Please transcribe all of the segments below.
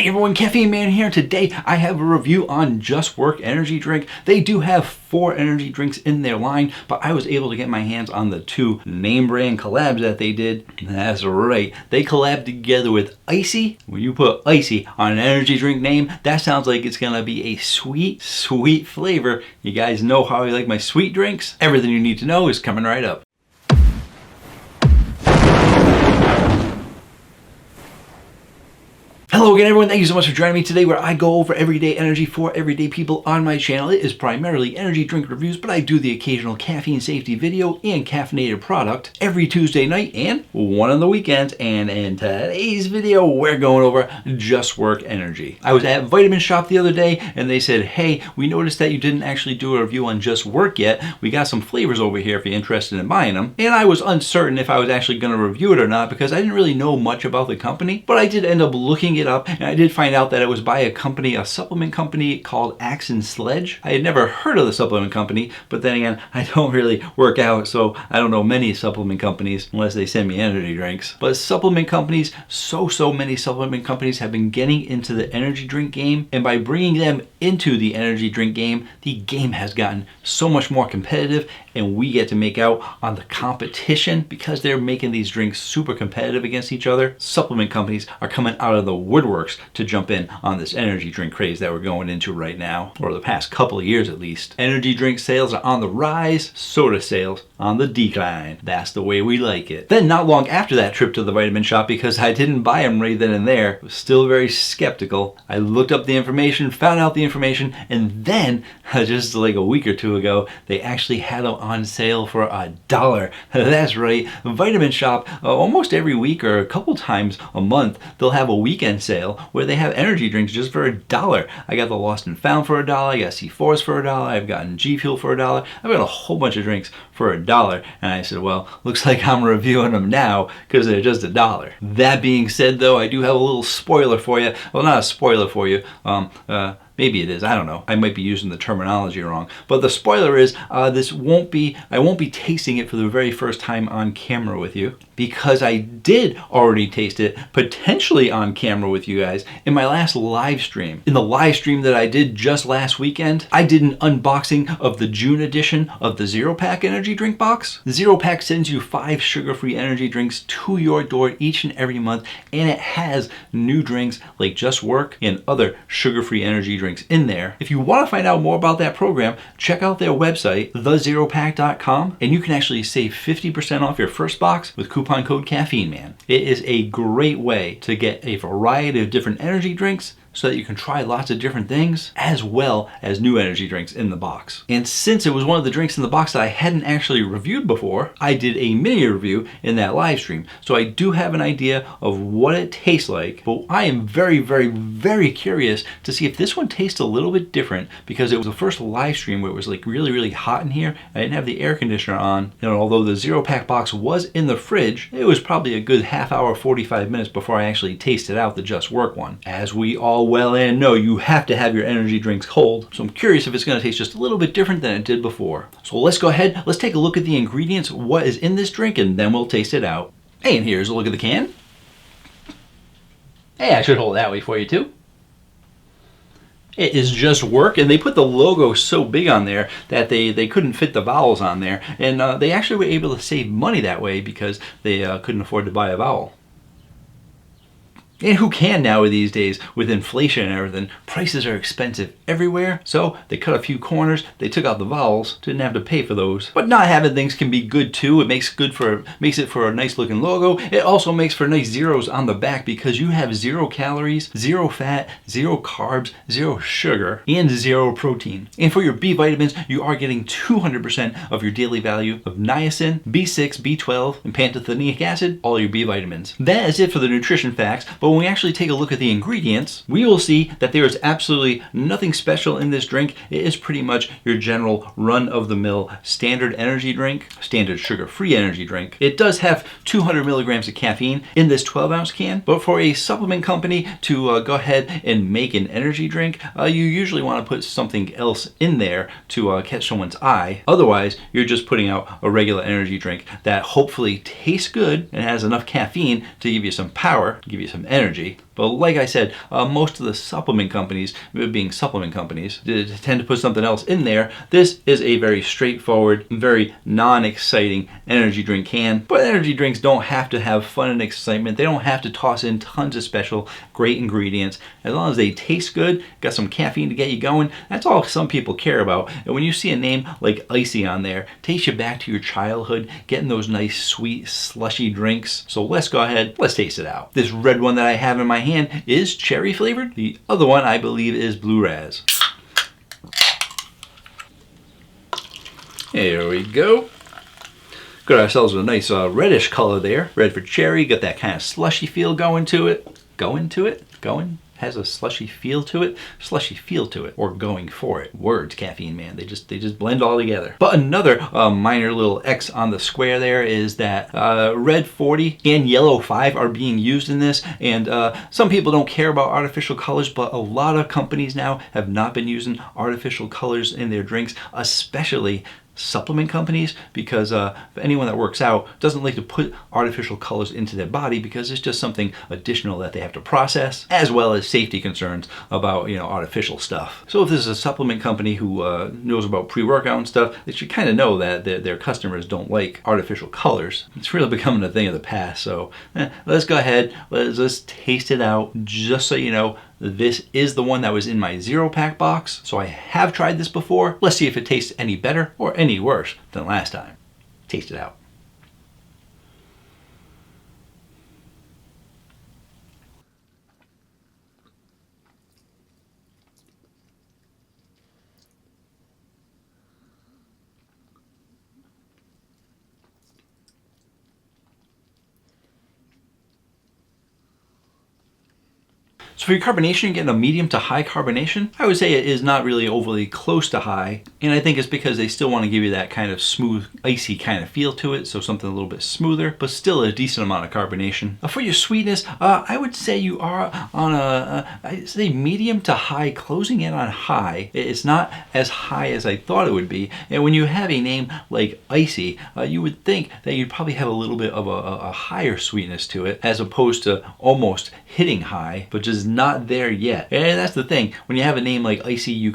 Hey everyone, Caffeine Man here. Today I have a review on Jst Wrk energy drink. They do have 4 energy drinks in their line, but I was able to get my hands on the 2 name brand collabs that they did. That's right, they collabed together with Icee. When you put Icee on an energy drink name, that sounds like it's gonna be a sweet, sweet flavor. You guys know how I like my sweet drinks. Everything you need to know is coming right up. Hello again everyone, thank you so much for joining me today where I go over everyday energy for everyday people on my channel. It is primarily energy drink reviews, but I do the occasional caffeine safety video and caffeinated product every Tuesday night and one on the weekends. And in today's video, we're going over Jst Wrk Energy. I was at Vitamin Shop the other day and they said, hey, we noticed that you didn't actually do a review on Jst Wrk yet. We got some flavors over here if you're interested in buying them. And I was uncertain if I was actually going to review it or not because I didn't really know much about the company, but I did end up looking it up, and I did find out that it was by a company, a supplement company called Axe and Sledge. I had never heard of the supplement company, but then again, I don't really work out, so I don't know many supplement companies unless they send me energy drinks. But supplement companies, so many supplement companies have been getting into the energy drink game, and by bringing them into the energy drink game, the game has gotten so much more competitive, and we get to make out on the competition because they're making these drinks super competitive against each other. Supplement companies are coming out of the woodworks to jump in on this energy drink craze that we're going into right now, or the past couple of years at least. Energy drink sales are on the rise, soda sales on the decline. That's the way we like it. Then not long after that trip to the Vitamin Shop, because I didn't buy them right then and there, I was still very skeptical. I looked up the information, found out the information, and then just like a week or two ago, they actually had them on sale for $1. That's right, Vitamin Shop, almost every week or a couple times a month, they'll have a weekend sale where they have energy drinks just for $1. I got the Lost and Found for $1, I got C4s for $1, I've gotten G Fuel for $1, I've got a whole bunch of drinks for $1. And I said, well, looks like I'm reviewing them now because they're just $1. That being said though, I do have a little spoiler for you. Well, not a spoiler for you. Maybe it is, I don't know. I might be using the terminology wrong. But the spoiler is, I won't be tasting it for the very first time on camera with you, because I did already taste it, potentially on camera with you guys, in my last live stream. In the live stream that I did just last weekend, I did an unboxing of the June edition of the Zero Pack energy drink box. The Zero Pack sends you 5 sugar-free energy drinks to your door each and every month, and it has new drinks like Jst Wrk and other sugar-free energy drinks in there. If you want to find out more about that program, check out their website, thezeropack.com, and you can actually save 50% off your first box with coupon code CaffeineMan. It is a great way to get a variety of different energy drinks so that you can try lots of different things, as well as new energy drinks in the box. And since it was one of the drinks in the box that I hadn't actually reviewed before, I did a mini review in that live stream. So I do have an idea of what it tastes like, but I am very curious to see if this one tastes a little bit different, because it was the first live stream where it was like really hot in here. I didn't have the air conditioner on, and although the Zero Pack box was in the fridge, it was probably a good half hour, 45 minutes before I actually tasted out the Jst Wrk one. As we all well and know, you have to have your energy drinks cold, so I'm curious if it's going to taste just a little bit different than it did before. So let's go ahead, let's take a look at the ingredients, what is in this drink, and then we'll taste it out. Hey, and here's a look at the can. Hey, I should hold it that way for you too. It is Jst Wrk, and they put the logo so big on there that they couldn't fit the vowels on there, and they actually were able to save money that way because they couldn't afford to buy a vowel. And who can now these days with inflation and everything? Prices are expensive everywhere, so they cut a few corners, they took out the vowels, didn't have to pay for those. But not having things can be good too. It makes it for a nice looking logo. It also makes for nice zeros on the back because you have 0 calories, 0 fat, 0 carbs, 0 sugar, and 0 protein. And for your B vitamins, you are getting 200% of your daily value of niacin, B6, B12, and pantothenic acid, all your B vitamins. That is it for the nutrition facts, but when we actually take a look at the ingredients, we will see that there is absolutely nothing special in this drink. It is pretty much your general run-of-the-mill standard energy drink, standard sugar-free energy drink. It does have 200 milligrams of caffeine in this 12-ounce can, but for a supplement company to go ahead and make an energy drink, you usually want to put something else in there to catch someone's eye. Otherwise, you're just putting out a regular energy drink that hopefully tastes good and has enough caffeine to give you some power, give you some energy, But like I said, most of the supplement companies, being supplement companies, tend to put something else in there. This is a very straightforward, very non-exciting energy drink can. But energy drinks don't have to have fun and excitement. They don't have to toss in tons of special great ingredients. As long as they taste good, got some caffeine to get you going, that's all some people care about. And when you see a name like Icee on there, takes you back to your childhood, getting those nice sweet slushy drinks. So let's go ahead, let's taste it out. This red one that I have in my hand is cherry flavored. The other one I believe is blue ras. There we go. Got ourselves a nice reddish color there. Red for cherry, got that kind of slushy feel going to it. Has a slushy feel to it. Slushy feel to it, or going for it. Words, caffeine man, they just blend all together. But another minor little X on the square there is that red 40 and yellow 5 are being used in this, and some people don't care about artificial colors, but a lot of companies now have not been using artificial colors in their drinks, especially supplement companies, because anyone that works out doesn't like to put artificial colors into their body because it's just something additional that they have to process, as well as safety concerns about, you know, artificial stuff. So if this is a supplement company who knows about pre-workout and stuff, they should kind of know that their customers don't like artificial colors. It's really becoming a thing of the past. So let's go ahead, let's taste it out. Just so you know, this is the one that was in my 0-pack box, so I have tried this before. Let's see if it tastes any better or any worse than last time. Taste it out. So for your carbonation, you're getting a medium to high carbonation. I would say it is not really overly close to high, and I think it's because they still want to give you that kind of smooth, icy kind of feel to it, so something a little bit smoother, but still a decent amount of carbonation. For your sweetness, I would say you are on I'd say medium to high, closing in on high. It's not as high as I thought it would be, and when you have a name like Icee, you would think that you'd probably have a little bit of a higher sweetness to it, as opposed to almost hitting high, but just not there yet. And that's the thing, when you have a name like Icee, you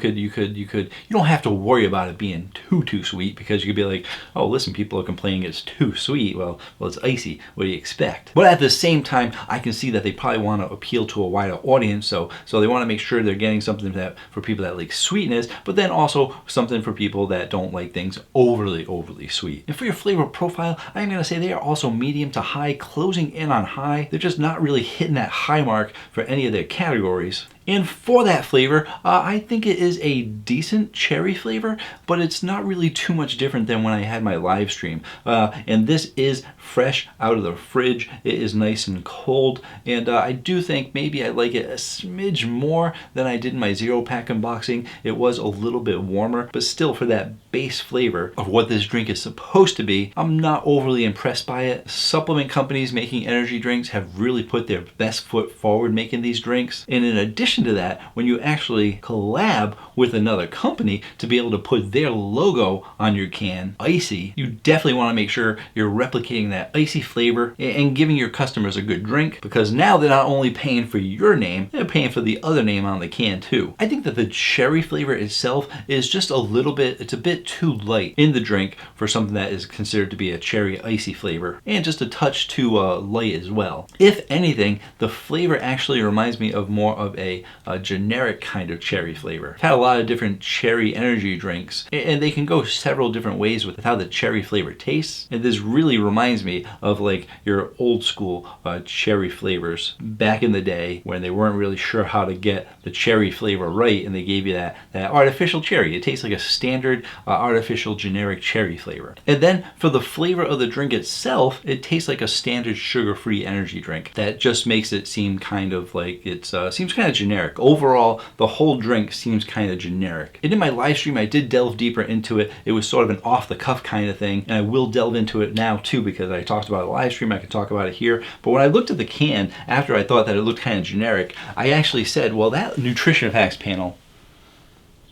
don't have to worry about it being too sweet, because you could be like, oh listen, people are complaining it's too sweet. Well it's Icee, what do you expect? But at the same time, I can see that they probably want to appeal to a wider audience, so they want to make sure they're getting something that for people that like sweetness, but then also something for people that don't like things overly sweet. And for your flavor profile, I'm going to say they are also medium to high, closing in on high. They're just not really hitting that high mark for any of their categories. And for that flavor, I think it is a decent cherry flavor, but it's not really too much different than when I had my live stream. And this is fresh out of the fridge. It is nice and cold, and I do think maybe I like it a smidge more than I did in my 0-pack unboxing. It was a little bit warmer, but still, for that base flavor of what this drink is supposed to be, I'm not overly impressed by it. Supplement companies making energy drinks have really put their best foot forward making these drinks. And in addition to that, when you actually collab with another company to be able to put their logo on your can, Icee, you definitely want to make sure you're replicating that Icee flavor and giving your customers a good drink, because now they're not only paying for your name, they're paying for the other name on the can too. I think that the cherry flavor itself is just a little bit, it's a bit too light in the drink for something that is considered to be a cherry Icee flavor, and just a touch too light as well. If anything, the flavor actually reminds me of more of a generic kind of cherry flavor. I've had a lot of different cherry energy drinks, and they can go several different ways with how the cherry flavor tastes, and this really reminds me of like your old school cherry flavors back in the day when they weren't really sure how to get the cherry flavor right, and they gave you that artificial cherry. It tastes like a standard artificial generic cherry flavor. And then for the flavor of the drink itself, it tastes like a standard sugar-free energy drink. That just makes it seem kind of like it seems kind of generic. Overall, the whole drink seems kind of generic. And in my live stream, I did delve deeper into it. It was sort of an off-the-cuff kind of thing, and I will delve into it now too, because I talked about it live stream, I can talk about it here. But when I looked at the can, after I thought that it looked kind of generic, I actually said, well, that nutrition facts panel,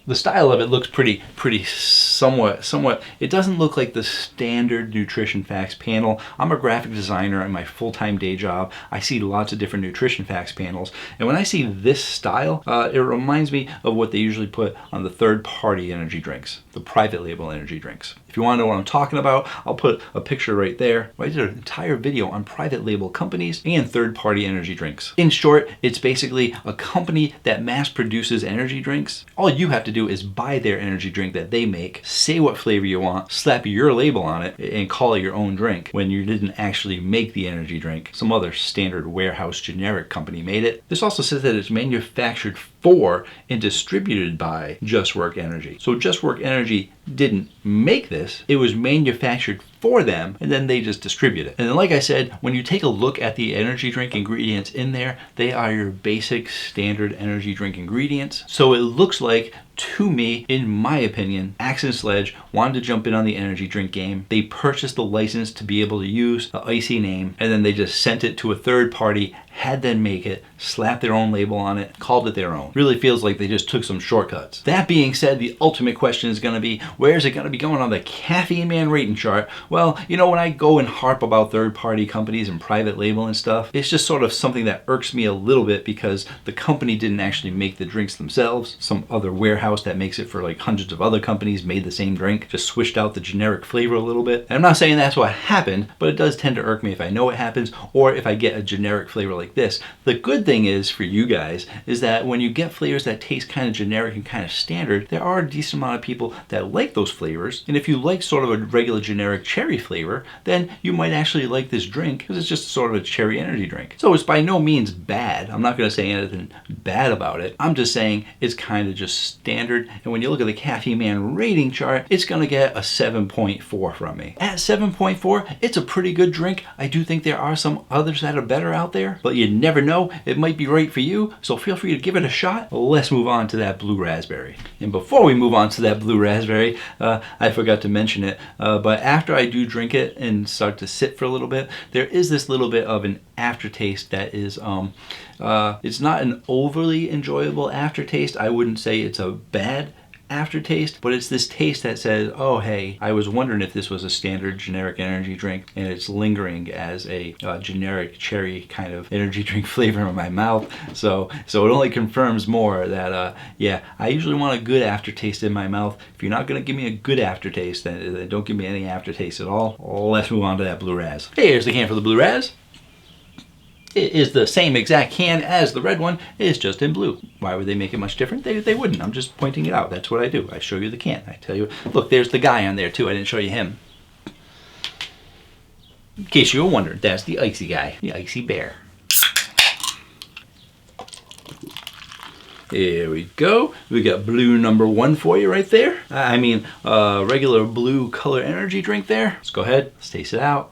the style of it looks pretty somewhat, it doesn't look like the standard nutrition facts panel. I'm a graphic designer in my full-time day job. I see lots of different nutrition facts panels, and when I see this style, it reminds me of what they usually put on the third-party energy drinks, the private label energy drinks. If you want to know what I'm talking about, I'll put a picture right there. I did an entire video on private label companies and third-party energy drinks. In short, it's basically a company that mass produces energy drinks. All you have to do is buy their energy drink that they make, say what flavor you want, slap your label on it, and call it your own drink when you didn't actually make the energy drink. Some other standard warehouse generic company made it. This also says that it's manufactured for and distributed by Jst Wrk Energy. So Jst Wrk Energy didn't make this, it was manufactured for them, and then they just distribute it. And then, like I said, when you take a look at the energy drink ingredients in there, they are your basic standard energy drink ingredients. So it looks like, to me, in my opinion, Axe and Sledge wanted to jump in on the energy drink game. They purchased the license to be able to use the Icee name, and then they just sent it to a third party, had them make it, slapped their own label on it, called it their own. Really feels like they just took some shortcuts. That being said, the ultimate question is going to be, where is it going to be going on the Caffeine Man rating chart? Well, you know, when I go and harp about third-party companies and private label and stuff, it's just sort of something that irks me a little bit because the company didn't actually make the drinks themselves. Some other warehouse that makes it for like hundreds of other companies made the same drink, just switched out the generic flavor a little bit. And I'm not saying that's what happened, but it does tend to irk me if I know it happens or if I get a generic flavor like this. The good thing is for you guys is that when you get flavors that taste kind of generic and kind of standard, there are a decent amount of people that like those flavors. And if you like sort of a regular generic cherry flavor, then you might actually like this drink because it's just sort of a cherry energy drink. So it's by no means bad. I'm not going to say anything bad about it. I'm just saying it's kind of just standard. And when you look at the Caffeine Man rating chart, it's going to get a 7.4 from me. At 7.4, it's a pretty good drink. I do think there are some others that are better out there, but you never know. It might be right for you, so feel free to give it a shot. Let's move on to that blue raspberry. And before we move on to that blue raspberry, I forgot to mention it, but after I do drink it and start to sit for a little bit, there is this little bit of an aftertaste that is, it's not an overly enjoyable aftertaste. I wouldn't say it's a bad aftertaste, but it's this taste that says, oh hey, I was wondering if this was a standard generic energy drink, and it's lingering as a generic cherry kind of energy drink flavor in my mouth. So it only confirms more that yeah, I usually want a good aftertaste in my mouth. If you're not gonna give me a good aftertaste, then don't give me any aftertaste at all. Let's move on to that blue raz. Here's the can for the blue raz. It is the same exact can as the red one, it's just in blue. Why would they make it much different? They wouldn't. I'm just pointing it out. That's what I do. I show you the can. I tell you, look, there's the guy on there too. I didn't show you him. In case you were wondering, that's the Icee guy, the Icee bear. Here we go. We got blue number 1 for you right there. I mean, regular blue color energy drink there. Let's go ahead, let's taste it out.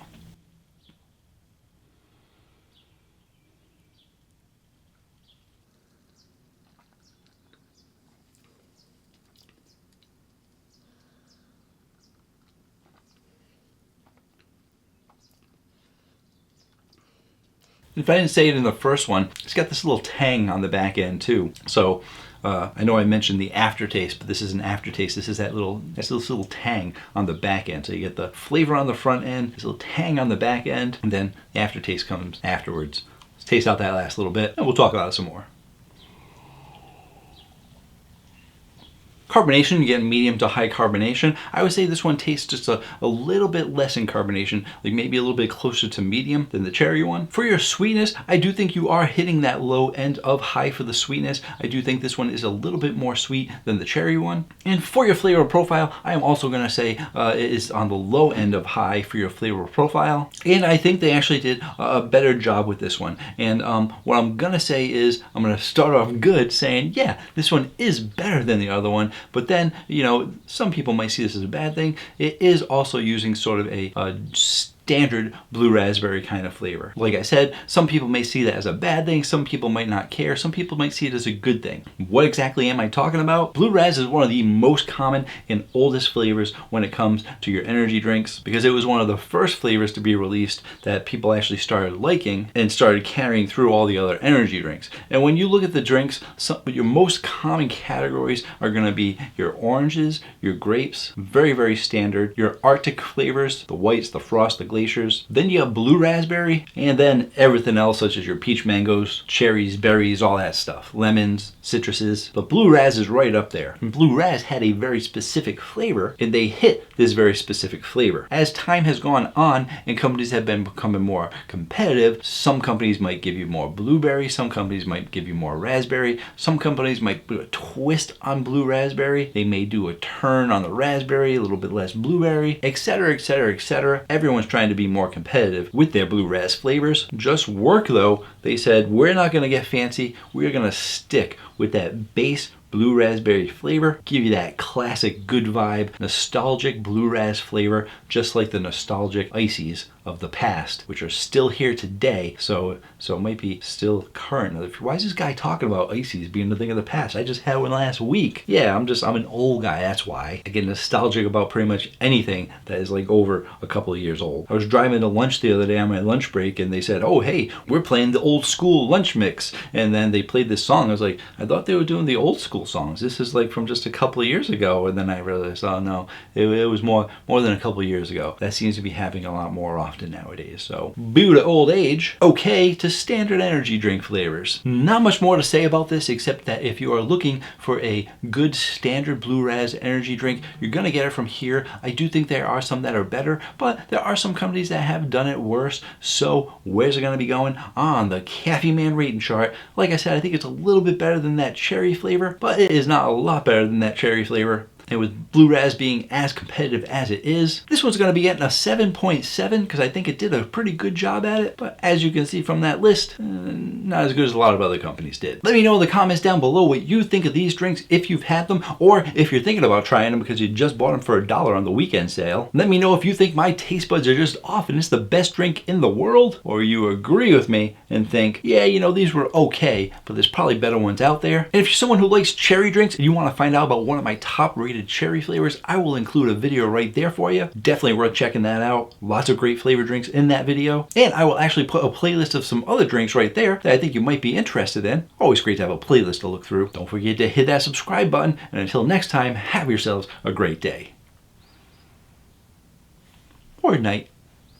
If I didn't say it in the first one, it's got this little tang on the back end too. So I know I mentioned the aftertaste, but this is an aftertaste. This is this little tang on the back end. So you get the flavor on the front end, this little tang on the back end, and then the aftertaste comes afterwards. Let's taste out that last little bit, and we'll talk about it some more. Carbonation, you get medium to high carbonation. I would say this one tastes just a little bit less in carbonation, like maybe a little bit closer to medium than the cherry one. For your sweetness, I do think you are hitting that low end of high for the sweetness. I do think this one is a little bit more sweet than the cherry one. And for your flavor profile, I am also gonna say it is on the low end of high for your flavor profile. And I think they actually did a better job with this one. And what I'm gonna say is, I'm gonna start off good saying, yeah, this one is better than the other one. But then, you know, some people might see this as a bad thing. It is also using sort of a standard blue raspberry kind of flavor. Like I said, some people may see that as a bad thing, some people might not care, some people might see it as a good thing. What exactly am I talking about? Blue ras is one of the most common and oldest flavors when it comes to your energy drinks, because it was one of the first flavors to be released that people actually started liking and started carrying through all the other energy drinks. And when you look at the drinks, your most common categories are going to be your oranges, your grapes, very, very standard, your Arctic flavors, the whites, the frost, the glaciers. Then you have blue raspberry, and then everything else such as your peach mangoes, cherries, berries, all that stuff, lemons, citruses. But blue ras is right up there. And blue ras had a very specific flavor, and they hit this very specific flavor. As time has gone on and companies have been becoming more competitive, some companies might give you more blueberry, some companies might give you more raspberry, some companies might do a twist on blue raspberry, they may do a turn on the raspberry, a little bit less blueberry, etc, etc, etc. Everyone's trying to be more competitive with their blue ras flavors. Jst Wrk though, they said, we're not going to get fancy, we're going to stick with that base blue raspberry flavor, give you that classic good vibe, nostalgic blue ras flavor, just like the nostalgic Icees of the past, which are still here today, so it might be still current. Why is this guy talking about Icees being the thing of the past? I just had one last week. Yeah, I'm an old guy, that's why. I get nostalgic about pretty much anything that is like over a couple of years old. I was driving to lunch the other day on my lunch break, and they said, oh hey, we're playing the old school lunch mix, and then they played this song. I was like, I thought they were doing the old school songs. This is like from just a couple of years ago, and then I realized, oh no, it was more than a couple of years ago. That seems to be happening a lot more often nowadays. So, due to old age, okay to standard energy drink flavors. Not much more to say about this except that if you are looking for a good standard blue ras energy drink, you're gonna get it from here. I do think there are some that are better, but there are some companies that have done it worse. So, where's it gonna be going? On the Caffeine Man rating chart. Like I said, I think it's a little bit better than that cherry flavor, but it is not a lot better than that cherry flavor. And with blue ras being as competitive as it is, this one's going to be getting a 7.7 because I think it did a pretty good job at it. But as you can see from that list, not as good as a lot of other companies did. Let me know in the comments down below what you think of these drinks, if you've had them, or if you're thinking about trying them because you just bought them for $1 on the weekend sale. Let me know if you think my taste buds are just off and it's the best drink in the world, or you agree with me and think, yeah, you know, these were okay, but there's probably better ones out there. And if you're someone who likes cherry drinks and you want to find out about one of my top rated cherry flavors, I will include a video right there for you. Definitely worth checking that out. Lots of great flavor drinks in that video. And I will actually put a playlist of some other drinks right there that I think you might be interested in. Always great to have a playlist to look through. Don't forget to hit that subscribe button. And until next time, have yourselves a great day. Or night.